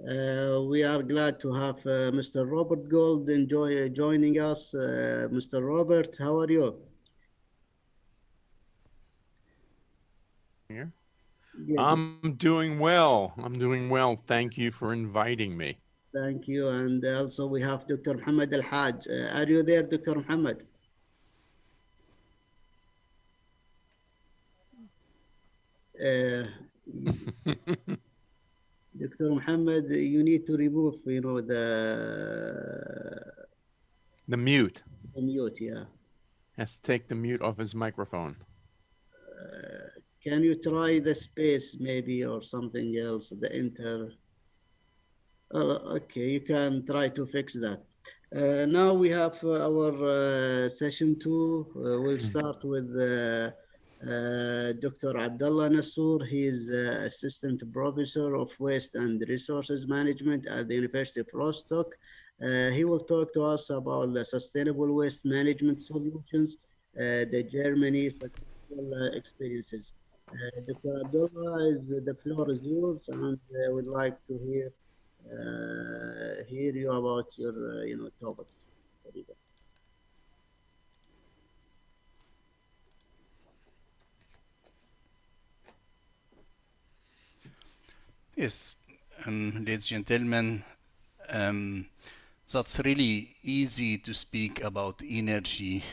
We are glad to have Mr. Robert Gold joining us. Mr. Robert, how are you? Here. Yeah, I'm doing well. I'm doing well. Thank you for inviting me. thank you. And also we have Dr. Mohammed Al-Haj. Are you there, Dr. Mohammed? Uh, Dr. Mohammed, you need to remove, The mute. the mute, yeah. Has to take the mute off his microphone. Can you try the space maybe or something else, the enter? Okay, you can try to fix that. Now we have our session 2. We'll start with Dr. Abdullah Nassour. He is Assistant Professor of Waste and Resources Management at the University of Rostock. He will talk to us about the sustainable waste management solutions, the Germany successful experiences. Dr. Abdullah, the floor is yours, and we'd like to hear you about your topics. Yes, ladies and gentlemen, that's really easy to speak about energy,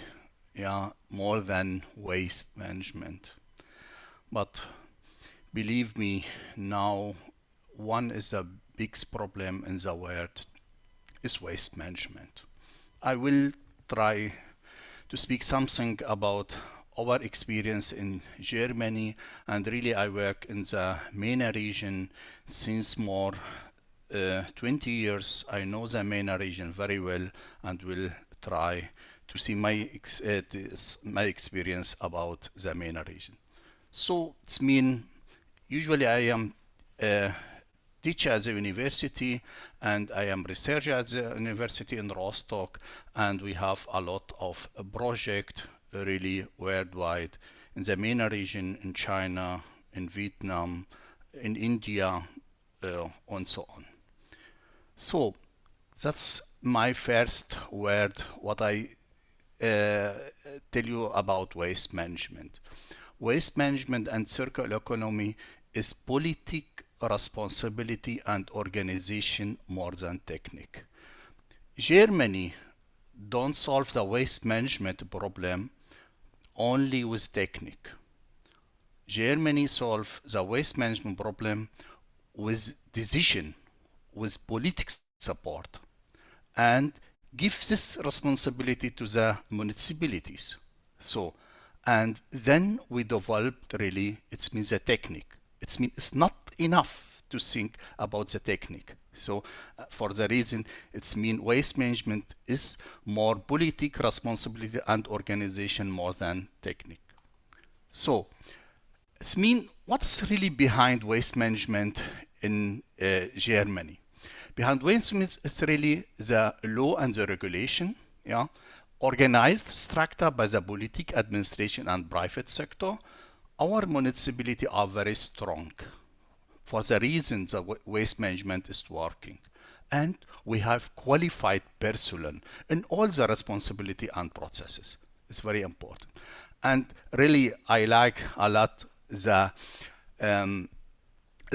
yeah, more than waste management. But believe me, now one is the biggest problem in the world is waste management. I will try to speak something about our experience in Germany, and really I work in the MENA region since more 20 years. I know the MENA region very well and will try to see my experience about the MENA region. So it's mean usually I am teacher at the university and I am researcher at the university in Rostock, and we have a lot of projects really worldwide in the MENA region, in China, in Vietnam, in India, and so on. So that's my first word, what I tell you about waste management. Waste management and circular economy is politic responsibility and organization more than technique. Germany don't solve the waste management problem only with technique. Germany solve the waste management problem with decision, with political support, and give this responsibility to the municipalities. So, and then we developed really, it means a technique. It's not enough to think about the technique. So for the reason, it's mean waste management is more politic responsibility and organization more than technique. So it's mean what's really behind waste management in Germany? Behind waste management, it's really the law and the regulation, yeah, organized structure by the politic administration and private sector. Our municipality are very strong for the reason the waste management is working. And we have qualified personnel in all the responsibility and processes. It's very important. And really, I like a lot the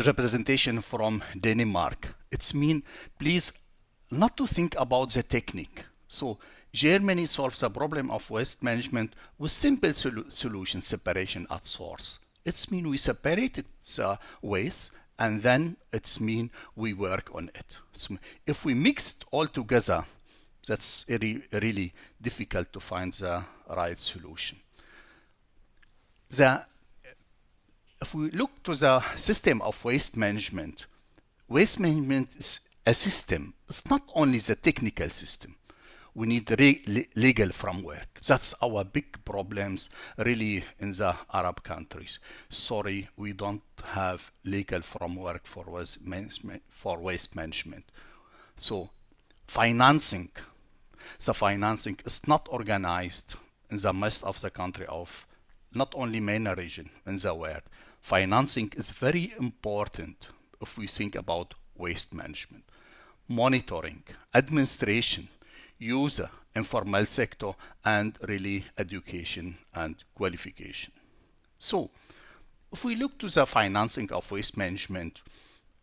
representation from Denmark. It's mean, please, not to think about the technique. So Germany solves the problem of waste management with simple solution separation at source. It's mean we separated the waste and then it's mean we work on it. If we mixed all together, that's really difficult to find the right solution. If we look to the system of waste management is a system. It's not only the technical system. We need legal framework. That's our big problems really in the Arab countries. Sorry, we don't have legal framework for waste management. So financing, the financing is not organized in the most of the country of not only MENA region in the world. Financing is very important if we think about waste management. Monitoring, administration, user, informal sector, and really education and qualification. So, if we look to the financing of waste management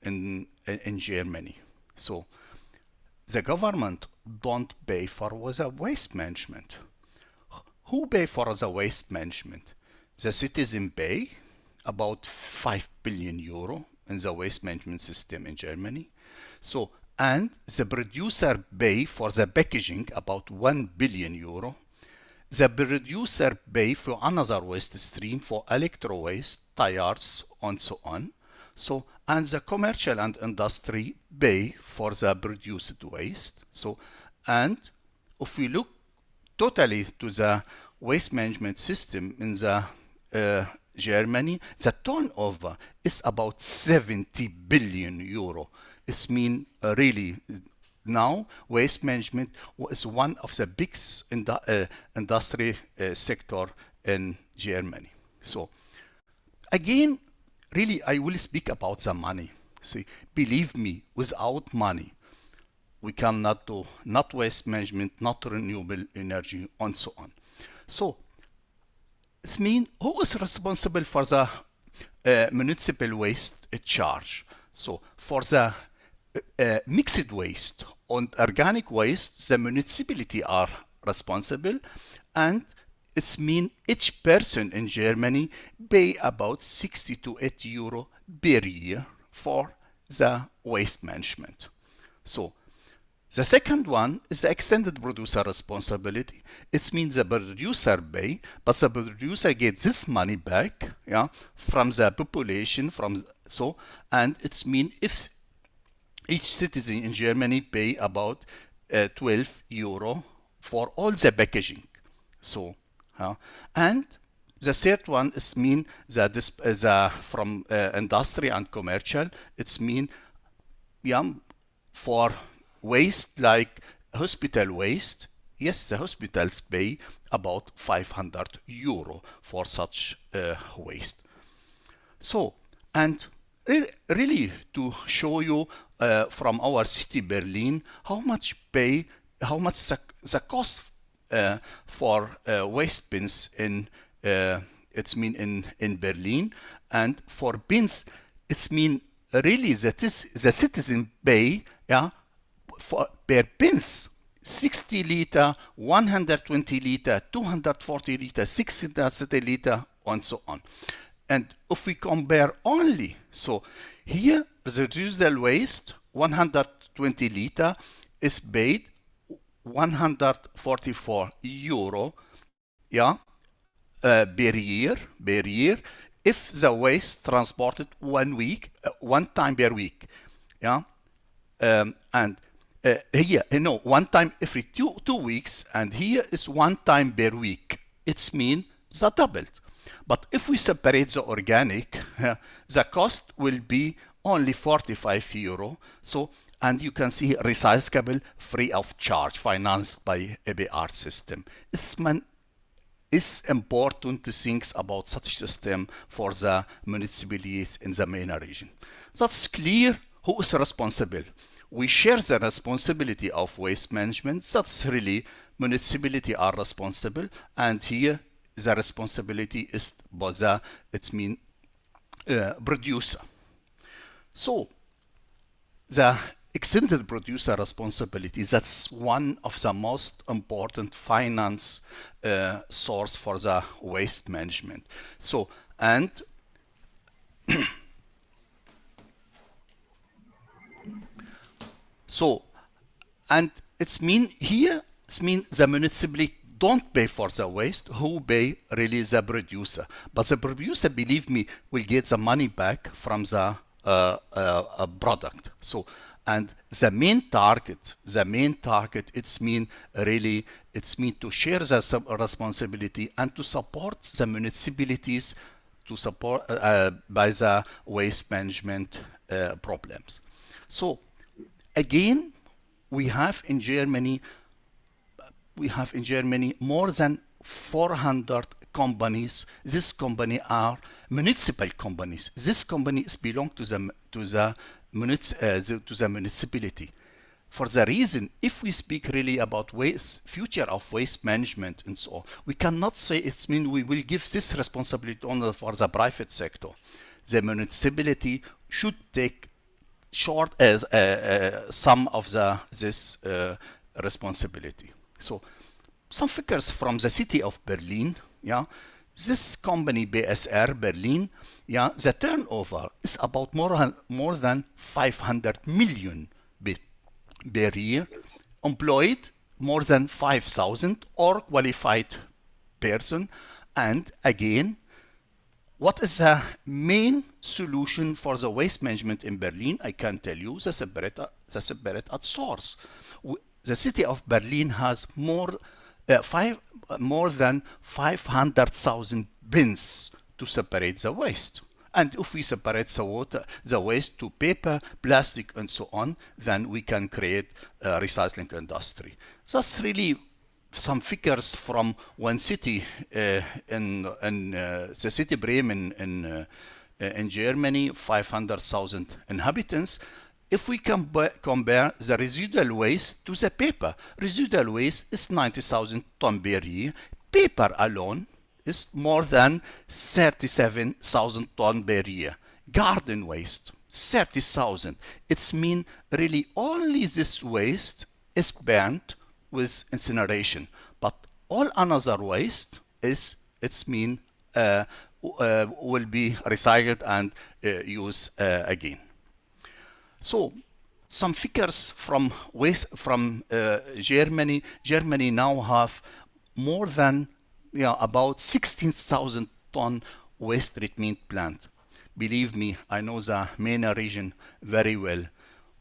in Germany, so the government don't pay for the waste management. Who pay for the waste management? The citizen pay about 5 billion euro in the waste management system in Germany. So, and the producer pay for the packaging about 1 billion euro. The producer pay for another waste stream for electro waste, tires, and so on. So, and the commercial and industry pay for the produced waste. So, and if we look totally to the waste management system in the Germany, the turnover is about 70 billion euro. It's mean really now waste management is one of the biggest industry sector in Germany. So again, really I will speak about the money. See, believe me, without money, we cannot do not waste management, not renewable energy, and so on. So it means who is responsible for the municipal waste charge? So for the mixed waste and organic waste, the municipality are responsible, and it's mean each person in Germany pay about 60 to 80 euro per year for the waste management. So the second one is the extended producer responsibility. It means the producer pay, but the producer gets this money back, yeah, from the population, and it's mean if each citizen in Germany pay about 12 euro for all the packaging. So, and the third one is mean that this from industry and commercial. It's mean, yeah, for waste like hospital waste. Yes, the hospitals pay about 500 euro for such waste. So, and really to show you from our city Berlin how much the cost for waste bins in it's mean in Berlin, and for bins it's mean really that is the citizen pay, yeah, for per bins 60 liter, 120 liter, 240 liter, 630 liter, and so on. And if we compare only, so here the residual waste 120 liter is paid 144 euro, yeah, per year if the waste transported one time per week, yeah, and here, one time every two weeks, and here is one time per week. It's mean the doubled. But if we separate the organic, the cost will be only 45 euro. So, and you can see recyclable free of charge, financed by EBR system. It's important to think about such system for the municipalities in the MENA-Region. That's clear who is responsible. We share the responsibility of waste management. That's really municipality are responsible, and here the responsibility is by the producer. So the extended producer responsibility, that's one of the most important finance source for the waste management. So, and so, and it's mean here, it's mean the municipality don't pay for the waste, who pay really the producer. But the producer, believe me, will get the money back from the product. So, and the main target, it's mean to share the responsibility and to support the municipalities to support by the waste management problems. So, again, we have in Germany more than 400 companies. These companies are municipal companies. These companies belong to the to the municipality. For the reason, if we speak really about future of waste management and so on, we cannot say it's mean we will give this responsibility only for the private sector. The municipality should take some of this responsibility. So some figures from the city of Berlin, yeah. This company BSR-Berlin, yeah, the turnover is about more than 500 million per year, employed more than 5,000 or qualified person. And again, what is the main solution for the waste management in Berlin? I can tell you the separate at source. The city of Berlin has more than 500,000 bins to separate the waste. And if we separate the waste to paper, plastic, and so on, then we can create a recycling industry. That's really some figures from one city in the city Bremen in Germany, 500,000 inhabitants. If we compare the residual waste to the paper, residual waste is 90,000 tons per year. Paper alone is more than 37,000 tons per year. Garden waste, 30,000. It means really only this waste is burnt with incineration, but all another waste will be recycled and used again. So some figures from Germany. Germany now have more than about 16,000 ton waste treatment plant. Believe me, I know the MENA-Region very well.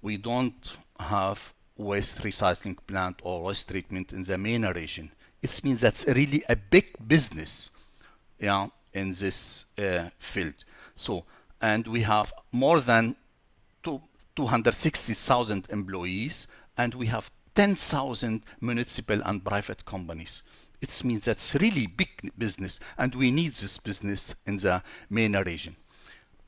We don't have waste recycling plant or waste treatment in the MENA-Region. It means that's really a big business, in this field. So, and we have more than 260,000 employees, and we have 10,000 municipal and private companies. It means that's really big business, and we need this business in the MENA-Region.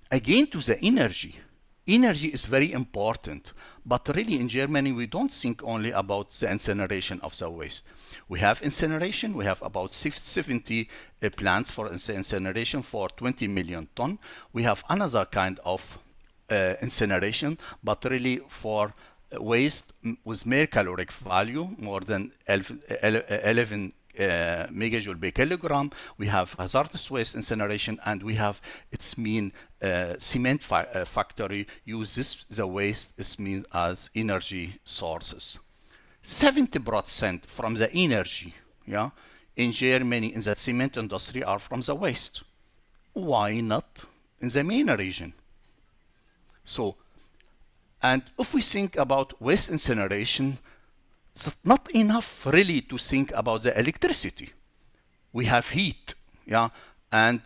Again, to the energy. Energy is very important, but really in Germany, we don't think only about the incineration of the waste. We have incineration. We have about 70 plants for incineration for 20 million ton. We have another kind of incineration, but really for waste with mere caloric value, more than 11 megajoule per kilogram. We have hazardous waste incineration, and we have cement factory uses the waste as energy sources. 70% from the energy in Germany in the cement industry are from the waste. Why not in the MENA-Region? So, and if we think about waste incineration, it's not enough really to think about the electricity. We have heat, and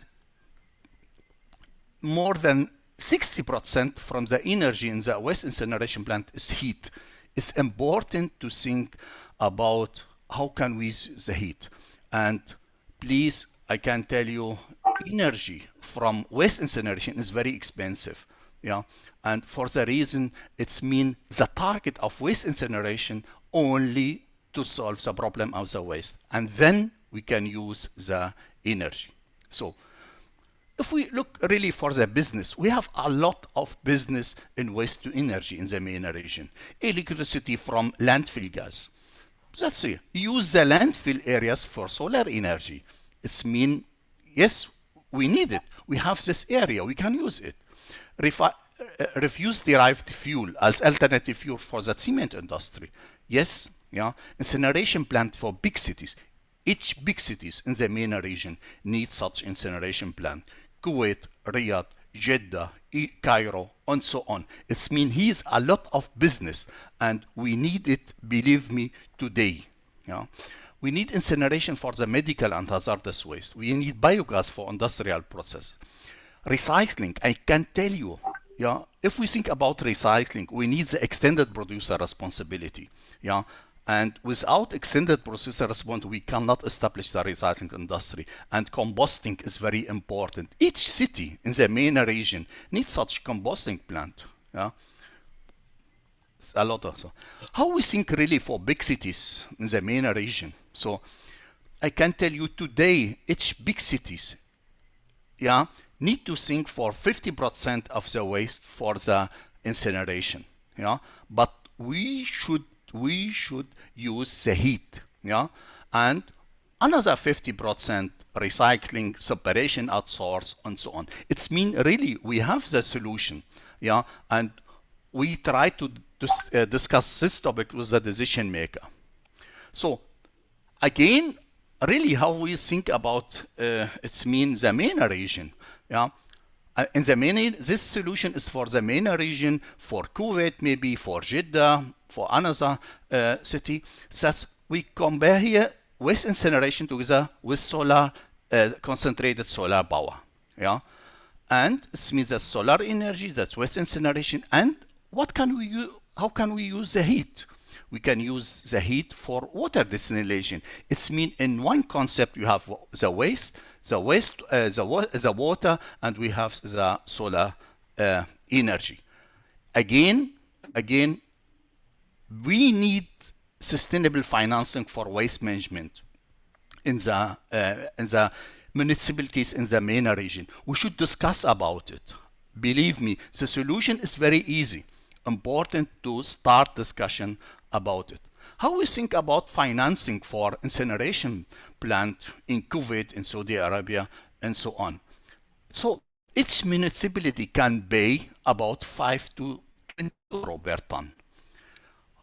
more than 60% from the energy in the waste incineration plant is heat. It's important to think about how can we use the heat. And please, I can tell you, energy from waste incineration is very expensive. And for the reason, it's mean the target of waste incineration only to solve the problem of the waste, and then we can use the energy. So if we look really for the business, we have a lot of business in waste to energy in the MENA-Region. Electricity from landfill gas. Let's say use the landfill areas for solar energy. It's mean, yes, we need it. We have this area, we can use it. Refuse-derived fuel as alternative fuel for the cement industry. Yes, incineration plant for big cities. Each big cities in the MENA-Region needs such incineration plant. Kuwait, Riyadh, Jeddah, Cairo, and so on. It means he's a lot of business, and we need it, believe me, today. We need incineration for the medical and hazardous waste. We need biogas for industrial process. Recycling, I can tell you, if we think about recycling, we need the extended producer responsibility. And without extended producer responsibility, we cannot establish the recycling industry. And composting is very important. Each city in the MENA-Region needs such composting plant. a lot of so. How we think really for big cities in the MENA region? So I can tell you today, each big cities, yeah, need to think for 50% of the waste for the incineration, yeah. But we should use the heat, yeah, and another 50% recycling, separation at source, and so on. It's mean really we have the solution, yeah, and we try to discuss this topic with the decision maker. So again, really how we think about it's mean the MENA region, yeah. In the MENA, this solution is for the MENA region, for Kuwait maybe, for Jeddah, for another city. That we compare here waste incineration together with solar, concentrated solar power, yeah. And it means that solar energy, that's waste incineration. And what can we use? How can we use the heat? We can use the heat for water desalination. It's mean in one concept you have the waste, the water, and we have the solar energy. Again, we need sustainable financing for waste management in the municipalities in the MENA region. We should discuss about it. Believe me, the solution is very easy. Important to start discussion about it. How we think about financing for incineration plant in Kuwait, in Saudi Arabia, and so on. So each municipality can pay about 5 to 20 euro per ton.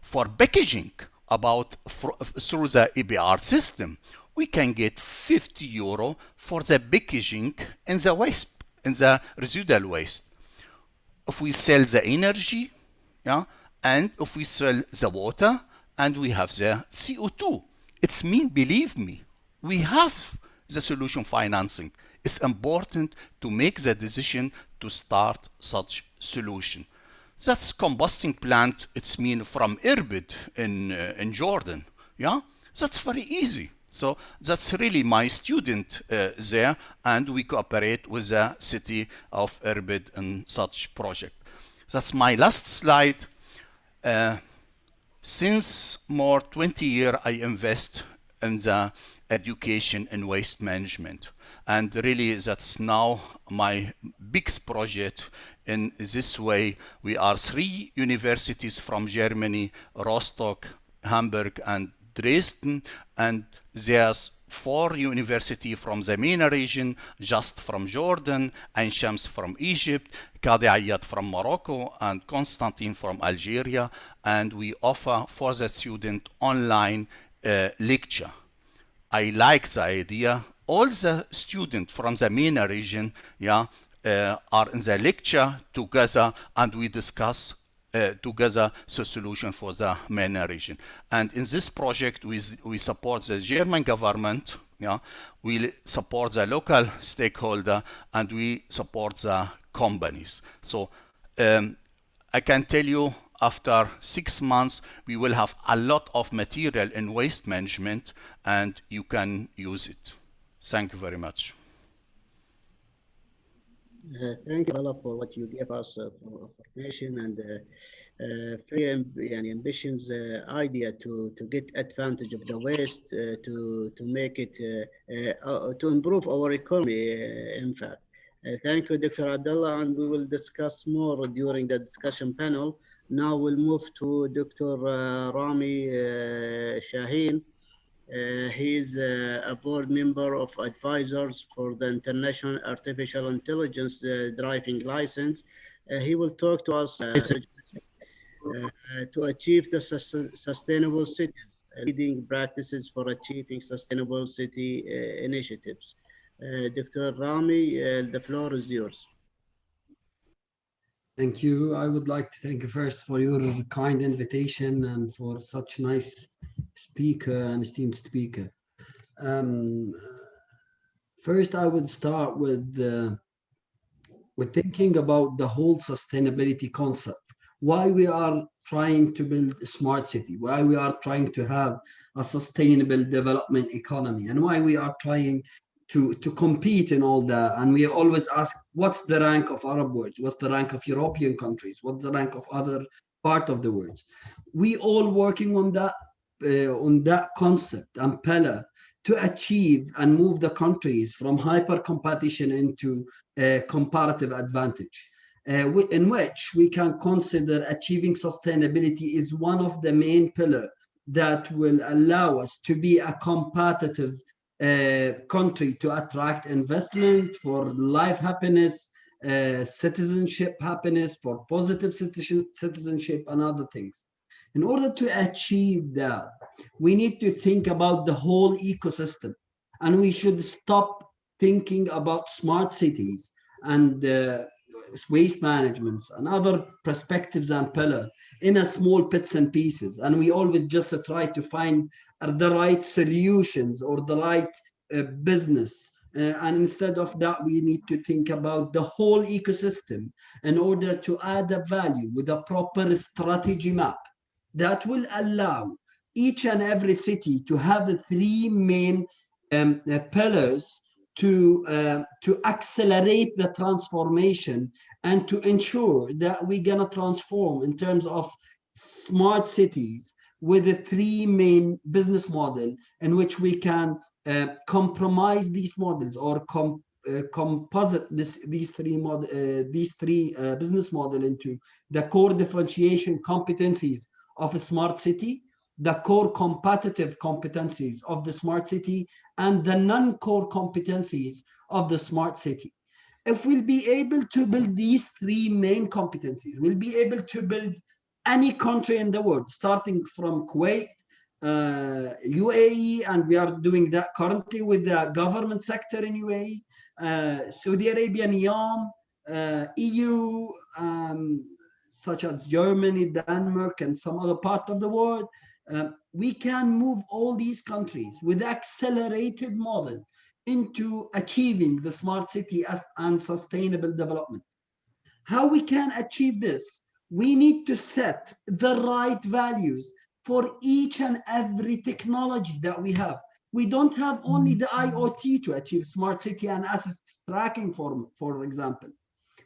For packaging, about through the EBR system, we can get 50 euro for the packaging in the waste, in the residual waste. If we sell the energy, yeah, and if we sell the water, and we have the CO2, it's mean, believe me, we have the solution financing. It's important to make the decision to start such solution. That's combusting plant, it's mean from Khraibet in Jordan, yeah? That's very easy. So that's really my student there, and we cooperate with the city of Khraibet in such project. That's my last slide. Since more 20 years, I invest in the education and waste management. And really, that's now my biggest project. In this way, we are 3 universities from Germany, Rostock, Hamburg, and Dresden. And there's 4 universities from the MENA region, just from Jordan, Ain Shams from Egypt, Qadi Ayyad from Morocco, and Constantine from Algeria. And we offer for the student online lecture. I like the idea. All the students from the MENA region, yeah, are in the lecture together, and we discuss together the solution for the MENA region. And in this project, we support the German government, yeah, we support the local stakeholder, and we support the companies. So I can tell you, after 6 months, we will have a lot of material in waste management, and you can use it. Thank you very much. Thank you, Allah, for what you gave us for information and very ambitious idea to get advantage of the waste, to make it, to improve our economy, in fact. Thank you, Dr. Abdullah, and we will discuss more during the discussion panel. Now we'll move to Dr. Rami Shaheen. He is a board member of advisors for the International Artificial Intelligence Driving License. He will talk to us to achieve the sustainable cities, leading practices for achieving sustainable city initiatives. Dr. Rami, the floor is yours. Thank you. I would like to thank you first for your kind invitation and for such nice speaker and esteemed speaker. First, I would start with thinking about the whole sustainability concept. Why we are trying to build a smart city, why we are trying to have a sustainable development economy, and why we are trying to compete in all that. And we always ask, what's the rank of Arab world? What's the rank of European countries? What's the rank of other part of the world. We all working on that concept and pillar to achieve and move the countries from hyper competition into comparative advantage, in which we can consider achieving sustainability is one of the main pillars that will allow us to be a competitive country to attract investment for life happiness, citizenship happiness, for positive citizenship and other things. In order to achieve that, we need to think about the whole ecosystem, and we should stop thinking about smart cities and waste management and other perspectives and pillars in a small bits and pieces. And we always just try to find the right solutions or the right business. And instead of that, we need to think about the whole ecosystem in order to add a value with a proper strategy map that will allow each and every city to have the three main pillars to accelerate the transformation and to ensure that we're gonna transform in terms of smart cities with the three main business model in which we can compromise these models or composite these three business model into the core differentiation competencies of a smart city, the core competitive competencies of the smart city, and the non-core competencies of the smart city. If we'll be able to build these three main competencies, we'll be able to build any country in the world, starting from Kuwait, UAE, and we are doing that currently with the government sector in UAE, Saudi Arabia, NIAM, EU, such as Germany, Denmark, and some other part of the world. We can move all these countries with accelerated model into achieving the smart city and sustainable development. How we can achieve this? We need to set the right values for each and every technology that we have. We don't have only the IoT to achieve smart city and assets tracking, for example.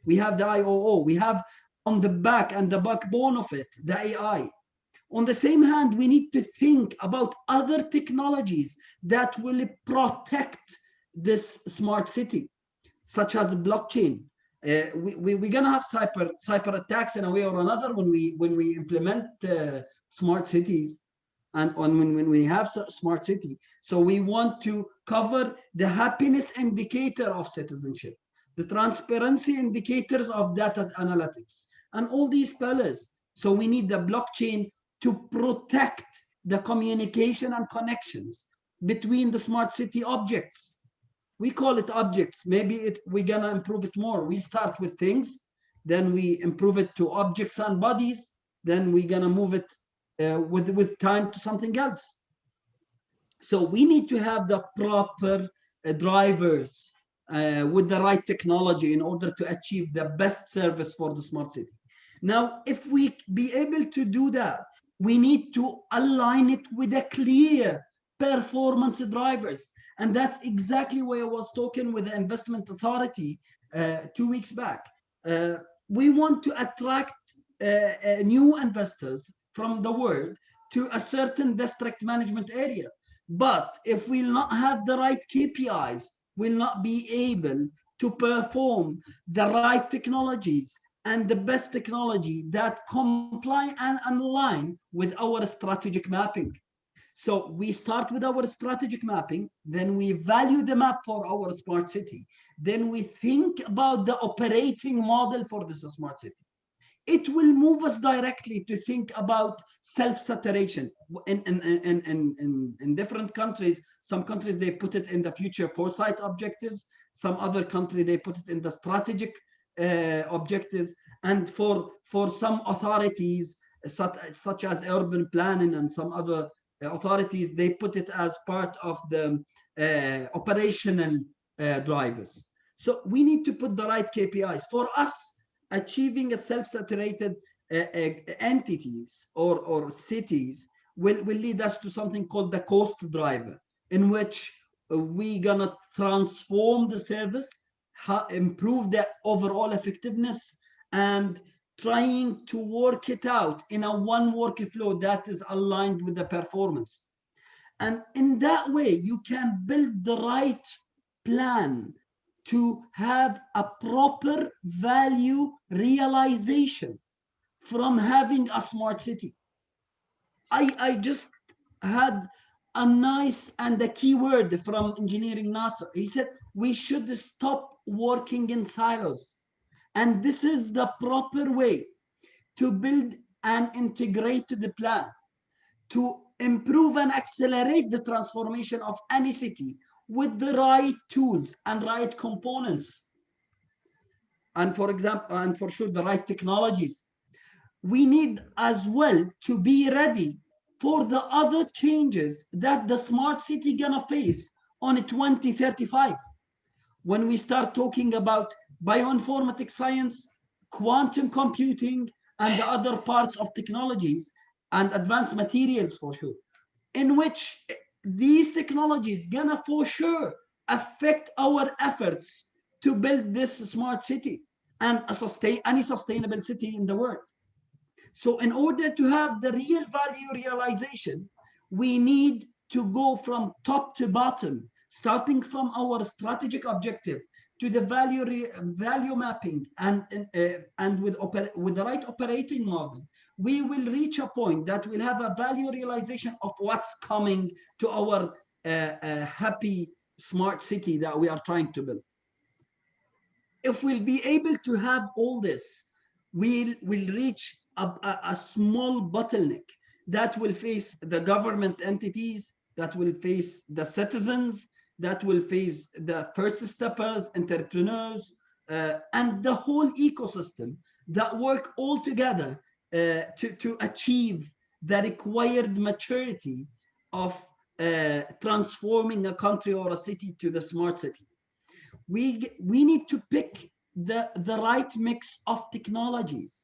We have the IOO, we have on the back and the backbone of it, the AI. On the same hand, we need to think about other technologies that will protect this smart city, such as blockchain. We're gonna have cyber attacks in a way or another when we implement smart cities and when we have smart city. So we want to cover the happiness indicator of citizenship, the transparency indicators of data analytics, and all these pillars. So we need the blockchain to protect the communication and connections between the smart city objects. We call it objects. Maybe we're gonna improve it more. We start with things, then we improve it to objects and bodies, then we're gonna move it with time to something else. So we need to have the proper drivers with the right technology in order to achieve the best service for the smart city. Now, if we be able to do that, we need to align it with a clear performance drivers. And that's exactly where I was talking with the investment authority 2 weeks back. We want to attract new investors from the world to a certain district management area. But if we'll not have the right KPIs, we'll not be able to perform the right technologies and the best technology that comply and align with our strategic mapping. So we start with our strategic mapping, then we value the map for our smart city. Then we think about the operating model for this smart city. It will move us directly to think about self-saturation. In different countries, some countries, they put it in the future foresight objectives. Some other countries, they put it in the strategic objectives. And for some authorities, such as urban planning and some other authorities, they put it as part of the operational drivers. So we need to put the right KPIs. For us, achieving a self-saturated entities or cities will lead us to something called the cost driver, in which we're gonna transform the service, improve the overall effectiveness, and trying to work it out in a one workflow that is aligned with the performance. And in that way, you can build the right plan to have a proper value realization from having a smart city. I just had a nice and a key word from engineering Nasser. He said, we should stop working in silos. And this is the proper way to build an integrated plan to improve and accelerate the transformation of any city with the right tools and right components. And for example, and for sure, the right technologies. We need as well to be ready for the other changes that the smart city gonna face on 2035. When we start talking about bioinformatics science, quantum computing, and the other parts of technologies and advanced materials for sure, in which these technologies gonna for sure affect our efforts to build this smart city and any sustainable city in the world. So in order to have the real value realization, we need to go from top to bottom, starting from our strategic objective to the value mapping and with the right operating model. We will reach a point that will have a value realization of what's coming to our happy smart city that we are trying to build. If we'll be able to have all this, we'll reach a small bottleneck that will face the government entities, that will face the citizens, that will face the first steppers, entrepreneurs, and the whole ecosystem that work all together to achieve the required maturity of transforming a country or a city to the smart city. We need to pick the right mix of technologies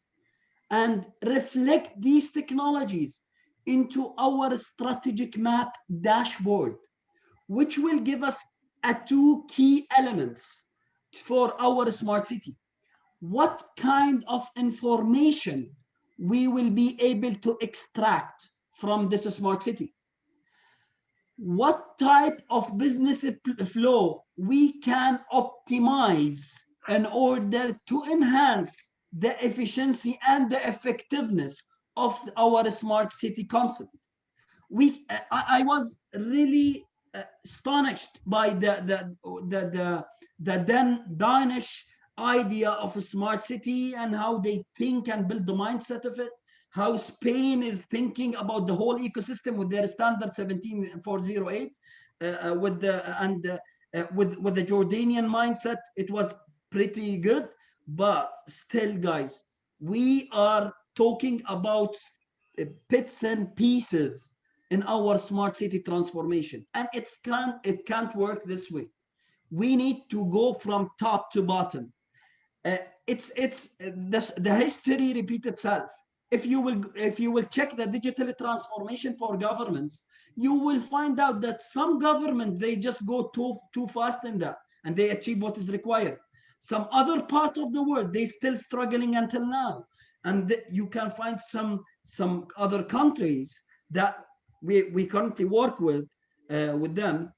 and reflect these technologies into our strategic map dashboard, which will give us two key elements for our smart city. What kind of information we will be able to extract from this smart city? What type of business flow we can optimize in order to enhance the efficiency and the effectiveness of our smart city concept. I was really astonished by the Danish idea of a smart city and how they think and build the mindset of it. How Spain is thinking about the whole ecosystem with their standard 17408, with the Jordanian mindset. It was pretty good, but still, guys, we are talking about bits and pieces in our smart city transformation, and it can't work this way. We need to go from top to bottom. The history repeats itself. If you will check the digital transformation for governments, you will find out that some government, they just go too fast in that and they achieve what is required. Some other part of the world, they still struggling until now. And you can find some other countries that we currently work with them.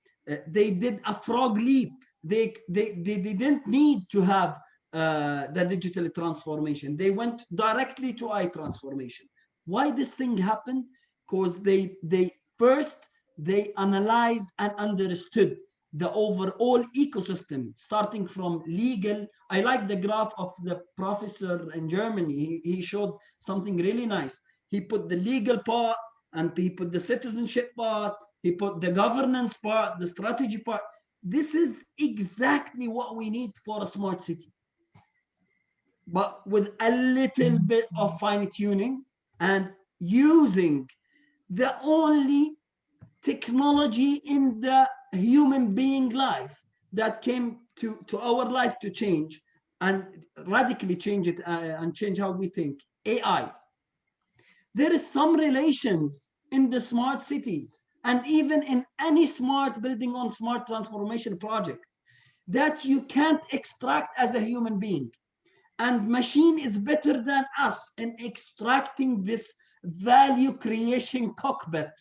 They did a frog leap. They didn't need to have the digital transformation. They went directly to transformation. Why this thing happened? Because they first analyzed and understood the overall ecosystem, starting from legal. I like the graph of the professor in Germany. He showed something really nice. He put the legal part and he put the citizenship part, he put the governance part, the strategy part. This is exactly what we need for a smart city, but with a little bit of fine tuning and using the only technology in the human being life that came to our life to change and radically change it and change how we think, AI. There is some relations in the smart cities and even in any smart building on smart transformation project that you can't extract as a human being. And machine is better than us in extracting this value creation cockpit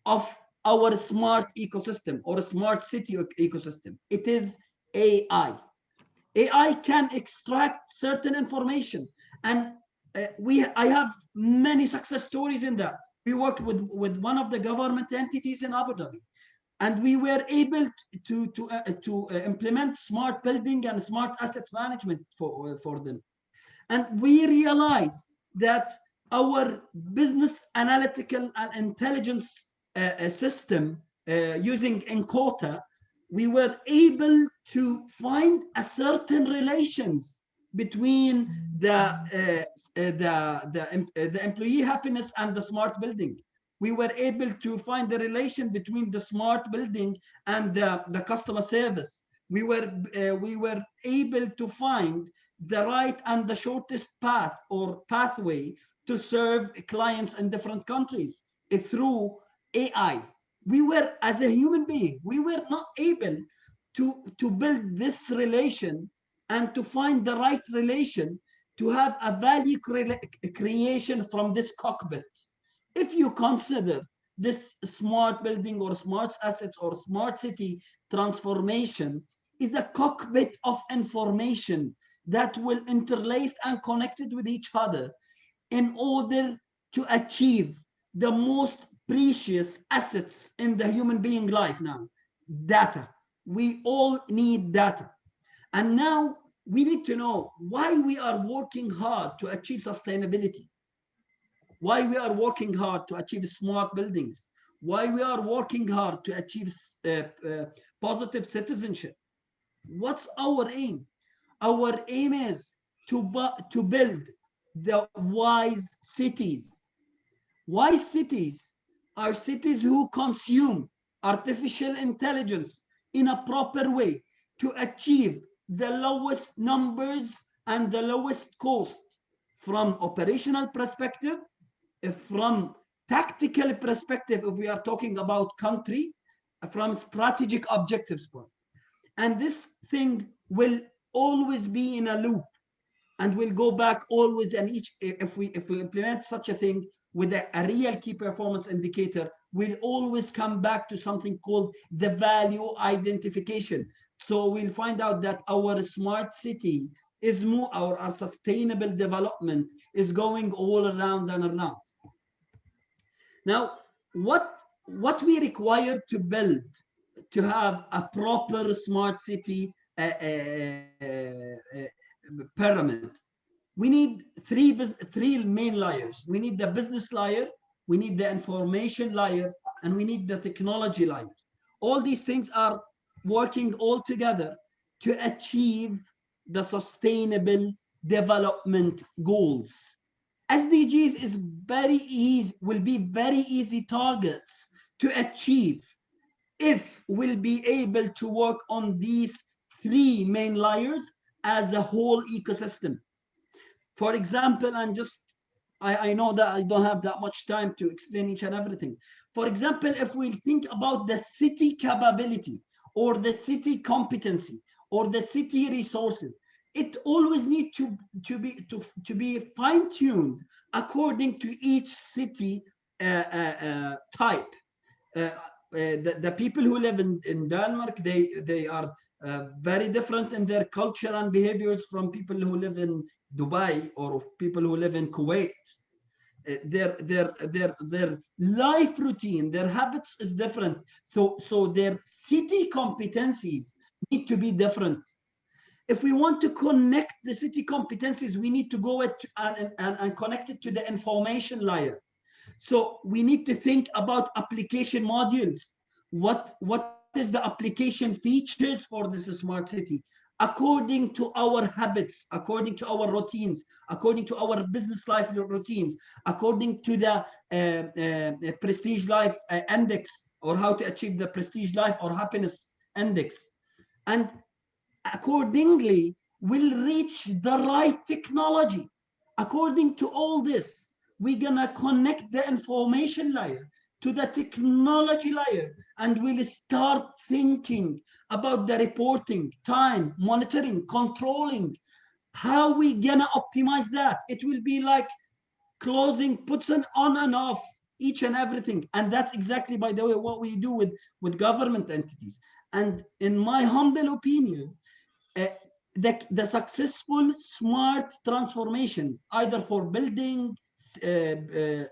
of our smart ecosystem or smart city ecosystem. It is AI. AI can extract certain information, and I have many success stories in that. We worked with one of the government entities in Abu Dhabi, and we were able to implement smart building and smart assets management for them. And we realized that our business analytical and intelligence system using Encota, we were able to find a certain relations between the employee happiness and the smart building. We were able to find the relation between the smart building and the customer service. We were able to find the right and the shortest path or pathway to serve clients in different countries through AI. We were, as a human being, we were not able to build this relation and to find the right relation to have a value creation from this cockpit. If you consider this smart building or smart assets or smart city transformation is a cockpit of information that will interlace and connected with each other in order to achieve the most precious assets in the human being life now, data. We all need data. And now we need to know why we are working hard to achieve sustainability, why we are working hard to achieve smart buildings, why we are working hard to achieve positive citizenship. What's our aim? Our aim is to build the wise cities. Wise cities are cities who consume artificial intelligence in a proper way to achieve the lowest numbers and the lowest cost from operational perspective, from tactical perspective, if we are talking about country, from strategic objectives point. And this thing will always be in a loop and will go back always, and each if we implement such a thing with a real key performance indicator, we'll always come back to something called the value identification. So we'll find out that our smart city is more, our sustainable development is going all around and around. Now, what we require to build to have a proper smart city pyramid, we need three main layers. We need the business layer, we need the information layer, and we need the technology layer. All these things are working all together to achieve the sustainable development goals. SDGs is very easy, will be very easy targets to achieve if we'll be able to work on these three main layers as a whole ecosystem. For example, I know that I don't have that much time to explain each and everything. For example, if we think about the city capability or the city competency or the city resources, it always needs to be fine-tuned according to each city type. The people who live in Denmark, they are very different in their culture and behaviors from people who live in Dubai or people who live in Kuwait. Their life routine, their habits is different. So their city competencies need to be different. If we want to connect the city competencies, we need to go and connect it to the information layer. So we need to think about application modules. What is the application features for this smart city? According to our habits, according to our routines, according to our business life routines, according to the prestige life index, or how to achieve the prestige life or happiness index. And accordingly, we'll reach the right technology. According to all this, we're gonna connect the information layer to the technology layer, and we'll start thinking about the reporting, time, monitoring, controlling, How we gonna optimize that? It will be like closing puts an on and off each and everything. And that's exactly, by the way, what we do with government entities. And in my humble opinion, the successful smart transformation, either for building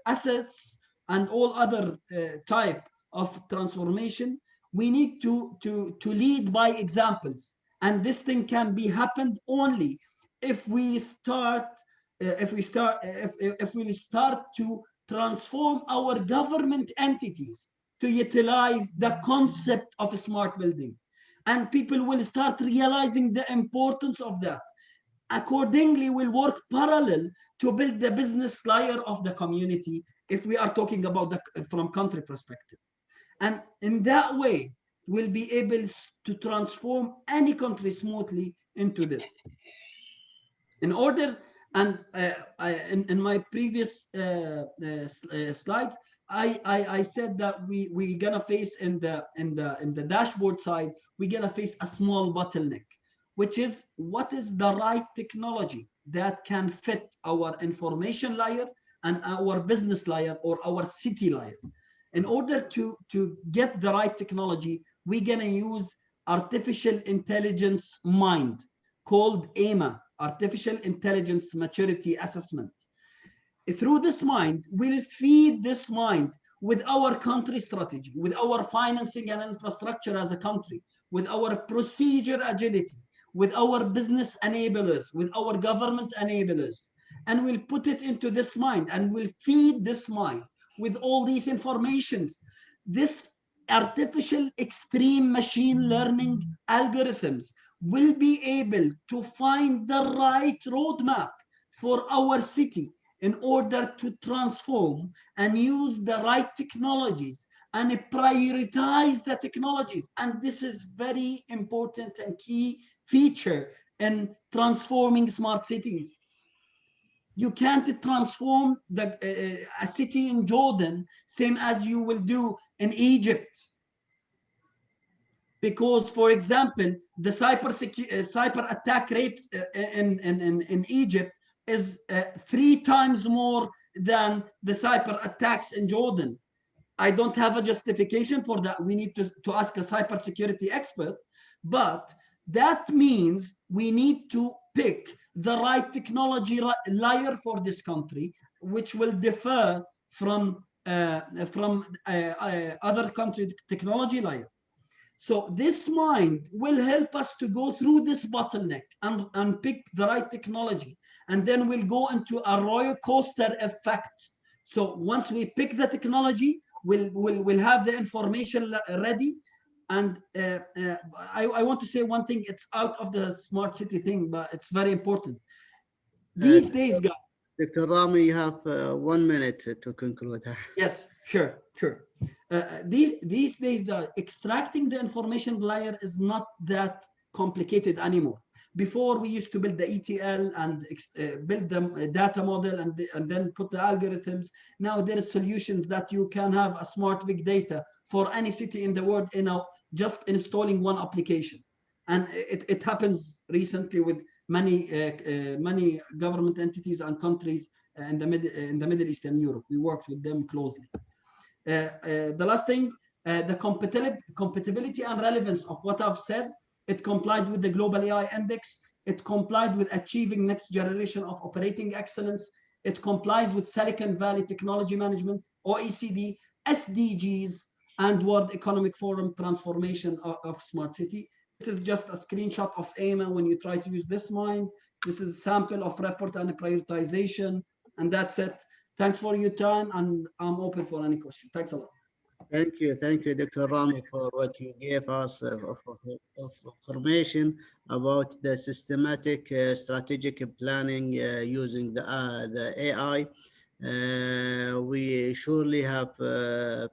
assets and all other type of transformation, we need to lead by examples. And this thing can be happened only if we start if we start to transform our government entities to utilize the concept of smart building, and people will start realizing the importance of that. Accordingly, we'll work parallel to build the business layer of the community if we are talking about from country perspective. And in that way, we'll be able to transform any country smoothly into this. In order, and in my previous slides, I said that we're gonna face in the dashboard side, we're gonna face a small bottleneck, which is what is the right technology that can fit our information layer and our business layer or our city layer. In order to get the right technology, we're gonna use artificial intelligence mind called AMA, Artificial Intelligence Maturity Assessment. Through this mind, we'll feed this mind with our country strategy, with our financing and infrastructure as a country, with our procedure agility, with our business enablers, with our government enablers. And we'll put it into this mind and we'll feed this mind with all these informations. This artificial extreme machine learning algorithms will be able to find the right roadmap for our city in order to transform and use the right technologies and prioritize the technologies. And this is very important and key feature in transforming smart cities. You can't transform a city in Jordan same as you will do in Egypt. Because, for example, the cyber attack rate in Egypt is 3 times more than the cyber attacks in Jordan. I don't have a justification for that. We need to ask a cybersecurity expert, but that means we need to pick the right technology layer for this country, which will differ from other country technology layer. So this mind will help us to go through this bottleneck and pick the right technology. And then we'll go into a roller coaster effect. So once we pick the technology, we'll have the information ready. And I want to say one thing, it's out of the smart city thing, but it's very important. These days, guys. Dr. Rami, you have 1 minute to conclude. Yes, sure. These days, extracting the information layer is not that complicated anymore. Before, we used to build the ETL and build the data model and then put the algorithms. Now there are solutions that you can have a smart big data for any city in the world, just installing one application. And it happens recently with many government entities and countries in the Middle East and Europe. We worked with them closely. The last thing, the compatibility and relevance of what I've said, it complied with the Global AI Index. It complied with achieving next generation of operating excellence. It complies with Silicon Valley Technology Management, OECD, SDGs, and World Economic Forum transformation of smart city. This is just a screenshot of AMA when you try to use this mind. This is a sample of report and prioritization, and that's it. Thanks for your time, and I'm open for any question. Thanks a lot. Thank you, Dr. Rami, for what you gave us of information about the systematic strategic planning using the AI. We surely have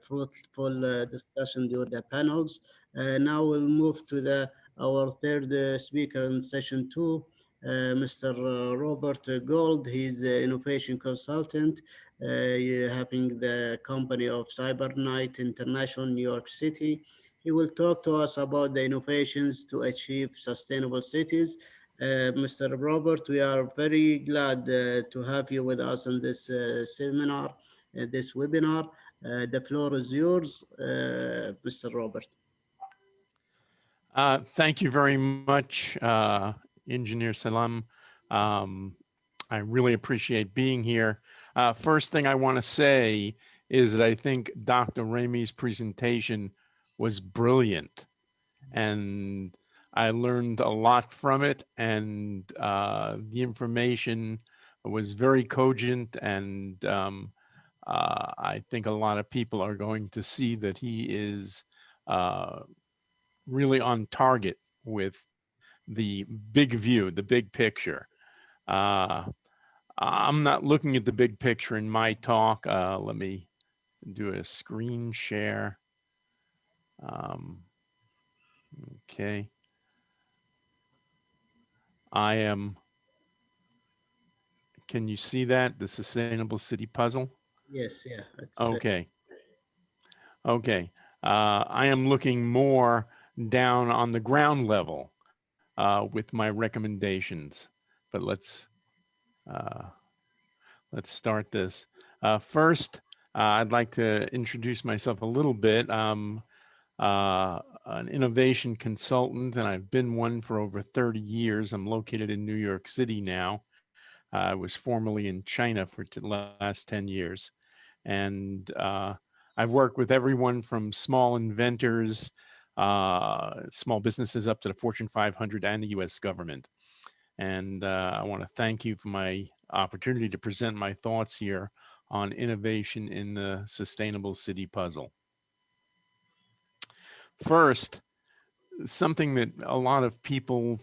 fruitful discussion during the panels. Now we'll move to our third speaker in session 2. Mr. Robert Gold. He's an innovation consultant, having the company of Cybernight International, New York City. He will talk to us about the innovations to achieve sustainable cities. Mr. Robert, we are very glad to have you with us in this seminar, this webinar. The floor is yours, Mr. Robert. Thank you very much, Engineer Salam. I really appreciate being here. First thing I want to say is that I think Dr. Ramey's presentation was brilliant, and I learned a lot from it, and the information was very cogent, and I think a lot of people are going to see that he is really on target with the big view, the big picture. I'm not looking at the big picture in my talk. Let me do a screen share. Okay. I am, can you see that? The Sustainable City Puzzle? Yes, yeah. Okay. Okay. I am looking more down on the ground level with my recommendations, but let's start this. First, I'd like to introduce myself a little bit. I'm an innovation consultant, and I've been one for over 30 years. I'm located in New York City now. I was formerly in China for the last 10 years. And I've worked with everyone from small inventors, small businesses up to the Fortune 500 and the US government. And I want to thank you for my opportunity to present my thoughts here on innovation in the sustainable city puzzle. First, something that a lot of people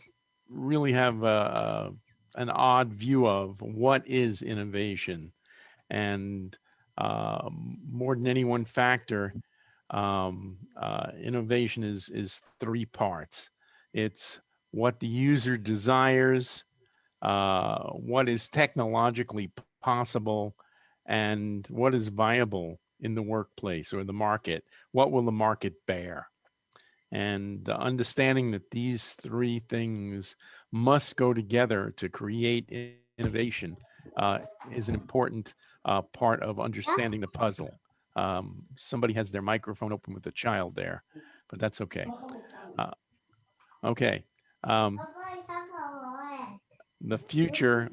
really have an odd view of: what is innovation? And more than any one factor, innovation is three parts. It's what the user desires, what is technologically possible, and what is viable in the workplace or the market. What will the market bear? And understanding that these three things must go together to create innovation is an important part of understanding the puzzle. Somebody has their microphone open with a child there, but that's okay. Okay. The future.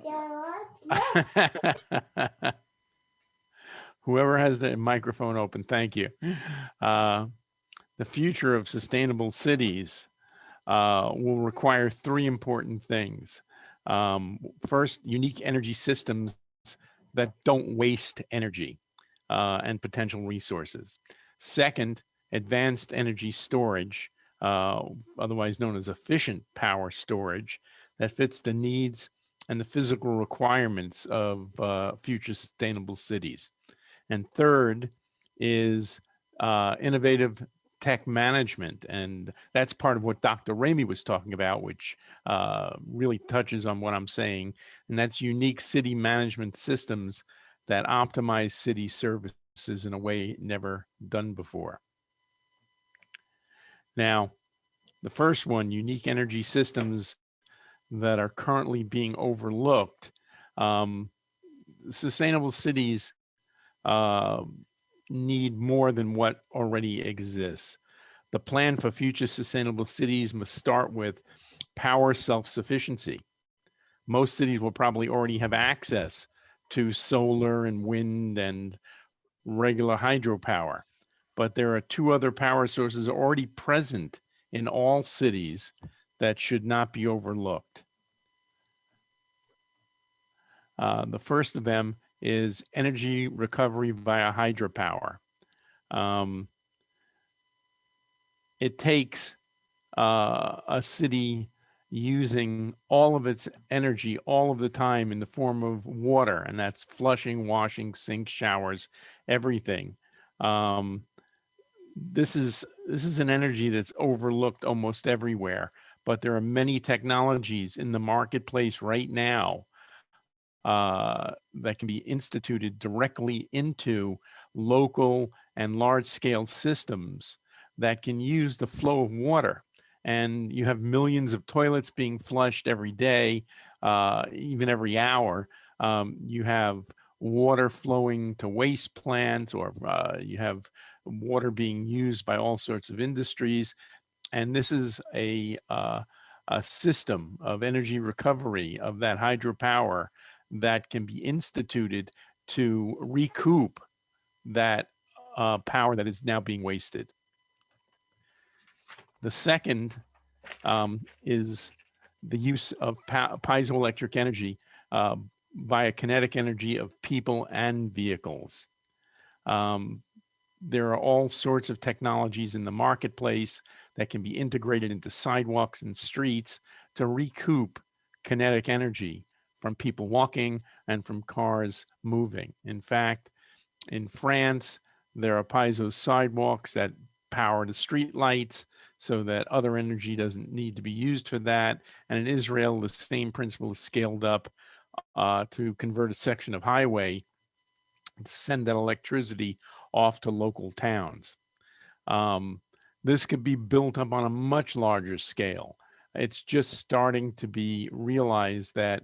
Whoever has the microphone open, thank you. The future of sustainable cities will require three important things. First, unique energy systems that don't waste energy and potential resources. Second, advanced energy storage, otherwise known as efficient power storage, that fits the needs and the physical requirements of future sustainable cities. And third is innovative tech management. And that's part of what Dr. Ramey was talking about, which really touches on what I'm saying. And that's unique city management systems that optimize city services in a way never done before. Now, the first one, unique energy systems that are currently being overlooked. Sustainable cities need more than what already exists. The plan for future sustainable cities must start with power self-sufficiency. Most cities will probably already have access to solar and wind and regular hydropower, but there are two other power sources already present in all cities that should not be overlooked. The first of them is energy recovery via hydropower. It takes a city using all of its energy all of the time in the form of water, and that's flushing, washing, sink, showers, everything. This is an energy that's overlooked almost everywhere, but there are many technologies in the marketplace right now that can be instituted directly into local and large-scale systems that can use the flow of water and you have millions of toilets being flushed every day, even every hour. You have water flowing to waste plants, or you have water being used by all sorts of industries. And this is a system of energy recovery of that hydropower that can be instituted to recoup that power that is now being wasted. The second is the use of piezoelectric energy via kinetic energy of people and vehicles. There are all sorts of technologies in the marketplace that can be integrated into sidewalks and streets to recoup kinetic energy from people walking and from cars moving. In fact, in France, there are piezo sidewalks that power the street lights so that other energy doesn't need to be used for that. And in Israel, the same principle is scaled up to convert a section of highway to send that electricity off to local towns. This could be built up on a much larger scale. It's just starting to be realized that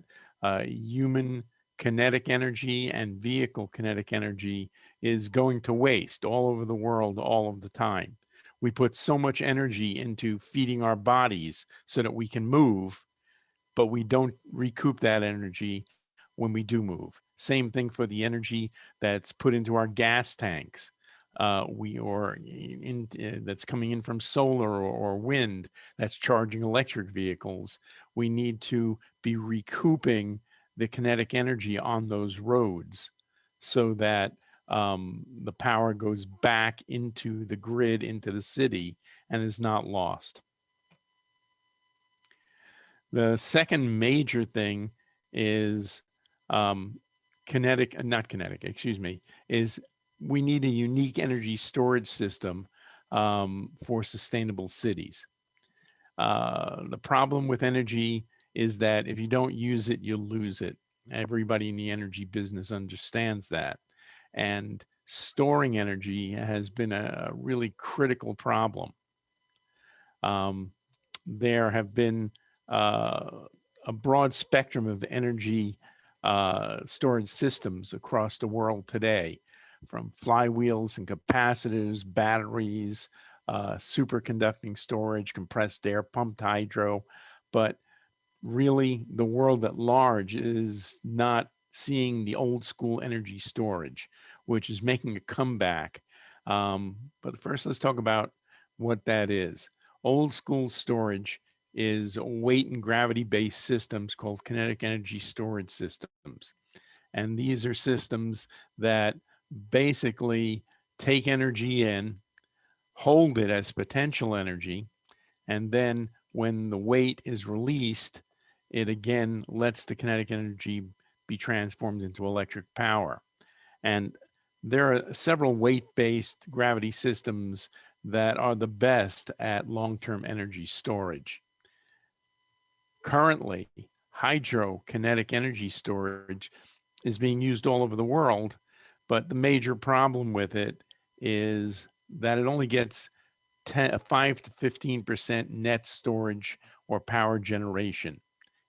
human kinetic energy and vehicle kinetic energy is going to waste all over the world all of the time. We put so much energy into feeding our bodies so that we can move, but we don't recoup that energy when we do move. Same thing for the energy that's put into our gas tanks. That's coming in from solar or wind that's charging electric vehicles. We need to be recouping the kinetic energy on those roads so that the power goes back into the grid, into the city, and is not lost. The second major thing is is we need a unique energy storage system for sustainable cities. The problem with energy is that if you don't use it, you'll lose it. Everybody in the energy business understands that. And storing energy has been a really critical problem. There have been a broad spectrum of energy storage systems across the world today, from flywheels and capacitors, batteries, superconducting storage, compressed air, pumped hydro. But really, the world at large is not seeing the old school energy storage, which is making a comeback. But first, let's talk about what that is. Old school storage is weight and gravity based systems called kinetic energy storage systems. And these are systems that basically take energy in, hold it as potential energy, and then when the weight is released, it again lets the kinetic energy be transformed into electric power. And there are several weight-based gravity systems that are the best at long-term energy storage. Currently, hydro-kinetic energy storage is being used all over the world, but the major problem with it is that it only gets 5 to 15% net storage or power generation.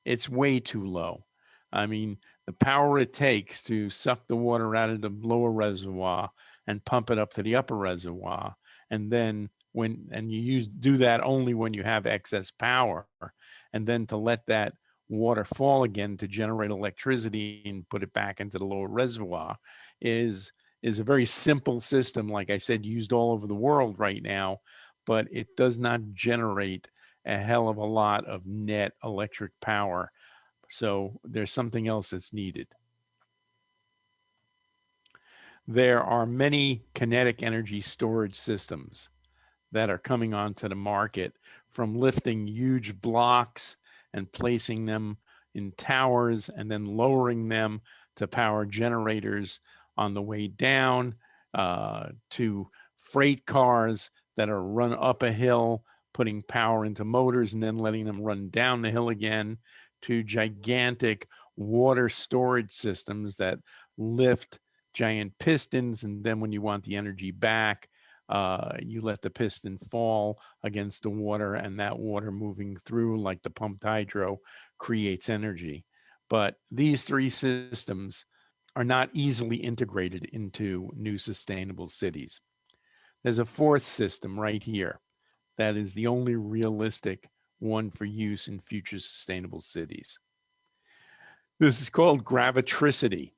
It's way too low. I mean, the power it takes to suck the water out of the lower reservoir and pump it up to the upper reservoir, and then do that only when you have excess power, and then to let that water fall again to generate electricity and put it back into the lower reservoir is a very simple system, like I said, used all over the world right now, but it does not generate a hell of a lot of net electric power. So there's something else that's needed. There are many kinetic energy storage systems that are coming onto the market, from lifting huge blocks and placing them in towers and then lowering them to power generators on the way down, to freight cars that are run up a hill, putting power into motors and then letting them run down the hill again, to gigantic water storage systems that lift giant pistons, and then when you want the energy back, you let the piston fall against the water, and that water moving through, like the pumped hydro, creates energy. But these three systems are not easily integrated into new sustainable cities. There's a fourth system right here that is the only realistic one for use in future sustainable cities. This is called Gravitricity,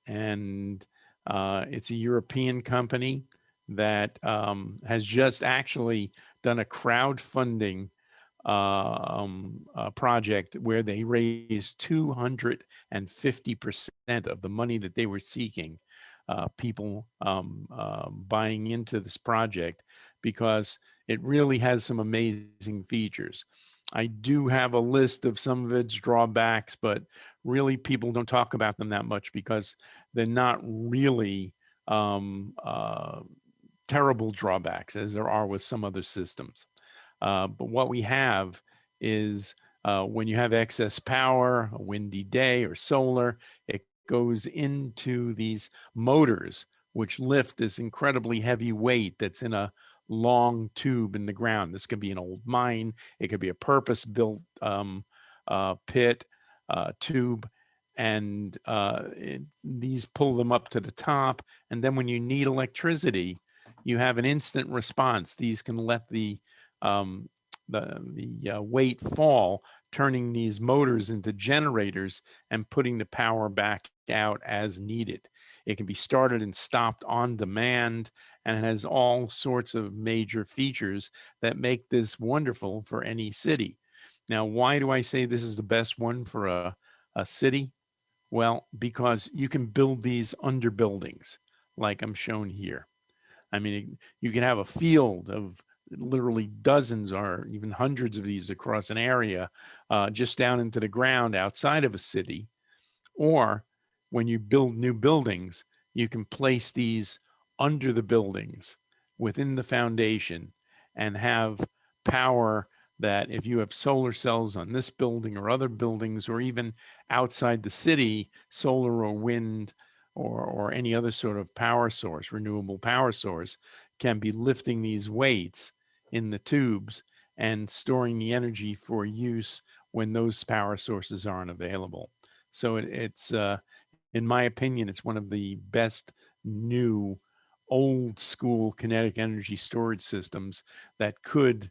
and it's a European company that has just actually done a crowdfunding project where they raised 250% of the money that they were seeking. People buying into this project because it really has some amazing features. I do have a list of some of its drawbacks, but really people don't talk about them that much because they're not really terrible drawbacks as there are with some other systems. But what we have is when you have excess power, a windy day or solar, it goes into these motors, which lift this incredibly heavy weight that's in a long tube in the ground. This could be an old mine. It could be a purpose-built pit, tube, and these pull them up to the top. And then when you need electricity, you have an instant response. These can let the weight fall, turning these motors into generators and putting the power back out as needed. It can be started and stopped on demand, and it has all sorts of major features that make this wonderful for any city. Now, why do I say this is the best one for a city? Well, because you can build these under buildings like I'm shown here. I mean, you can have a field of literally dozens or even hundreds of these across an area just down into the ground outside of a city. Or when you build new buildings, you can place these under the buildings within the foundation and have power that if you have solar cells on this building or other buildings, or even outside the city, solar or wind or any other sort of power source, renewable power source, can be lifting these weights in the tubes and storing the energy for use when those power sources aren't available. So it's in my opinion, it's one of the best new old school kinetic energy storage systems that could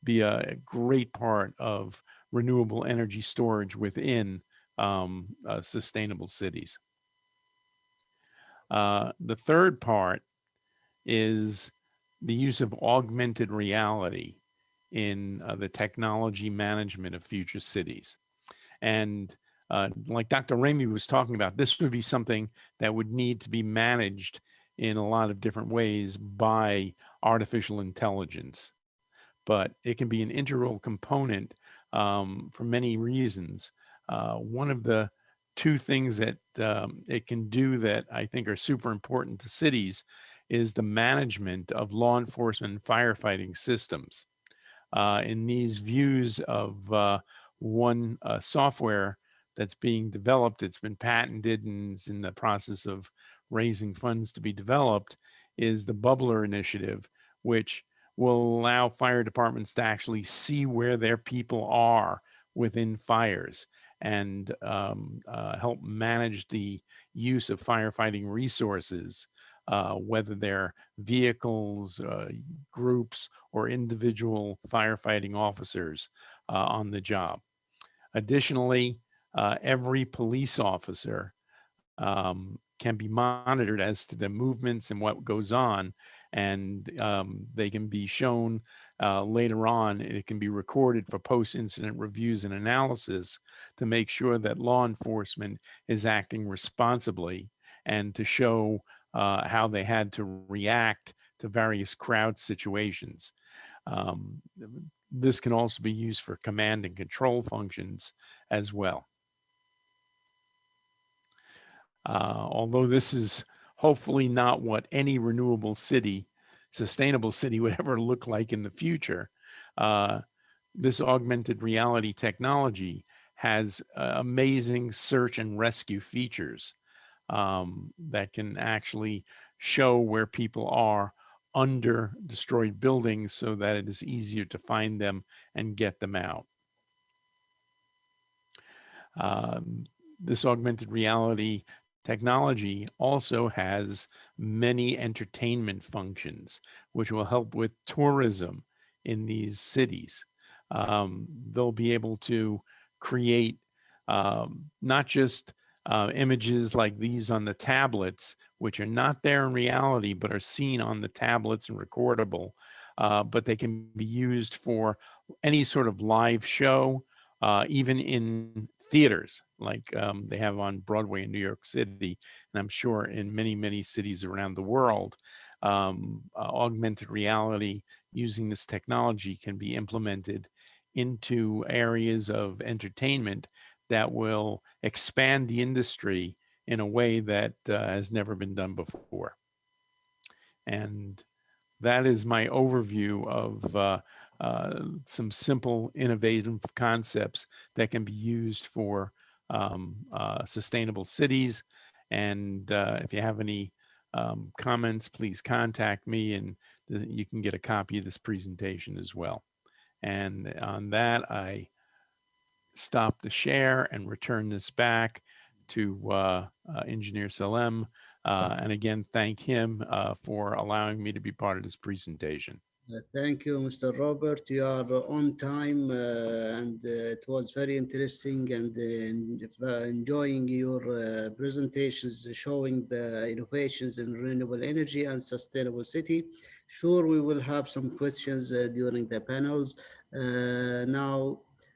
be a great part of renewable energy storage within sustainable cities. The third part is the use of augmented reality in the technology management of future cities. And like Dr. Ramey was talking about, this would be something that would need to be managed in a lot of different ways by artificial intelligence. But it can be an integral component for many reasons. One of the two things that it can do that I think are super important to cities is the management of law enforcement and firefighting systems. In these views of one software that's being developed, it's been patented and is in the process of raising funds to be developed, is the Bubbler initiative, which will allow fire departments to actually see where their people are within fires and help manage the use of firefighting resources, whether they're vehicles, groups, or individual firefighting officers on the job. Additionally, every police officer can be monitored as to the movements and what goes on, and they can be shown later on. It can be recorded for post-incident reviews and analysis to make sure that law enforcement is acting responsibly and to show how they had to react to various crowd situations. This can also be used for command and control functions as well. Although this is hopefully not what any renewable city, sustainable city would ever look like in the future, this augmented reality technology has amazing search and rescue features that can actually show where people are under destroyed buildings so that it is easier to find them and get them out. This augmented reality technology also has many entertainment functions, which will help with tourism in these cities. They'll be able to create not just images like these on the tablets, which are not there in reality, but are seen on the tablets and recordable, but they can be used for any sort of live show, even in theaters like they have on Broadway in New York City, and I'm sure in many, many cities around the world. Augmented reality using this technology can be implemented into areas of entertainment that will expand the industry in a way that has never been done before. And that is my overview of some simple, innovative concepts that can be used for sustainable cities. And if you have any comments, please contact me, and you can get a copy of this presentation as well. And on that, I stop the share and return this back to Engineer Salem. And again, thank him for allowing me to be part of this presentation. Thank you, Mr. Robert. You are on time, and it was very interesting, and enjoying your presentations showing the innovations in renewable energy and sustainable city. Sure, we will have some questions during the panels. Now,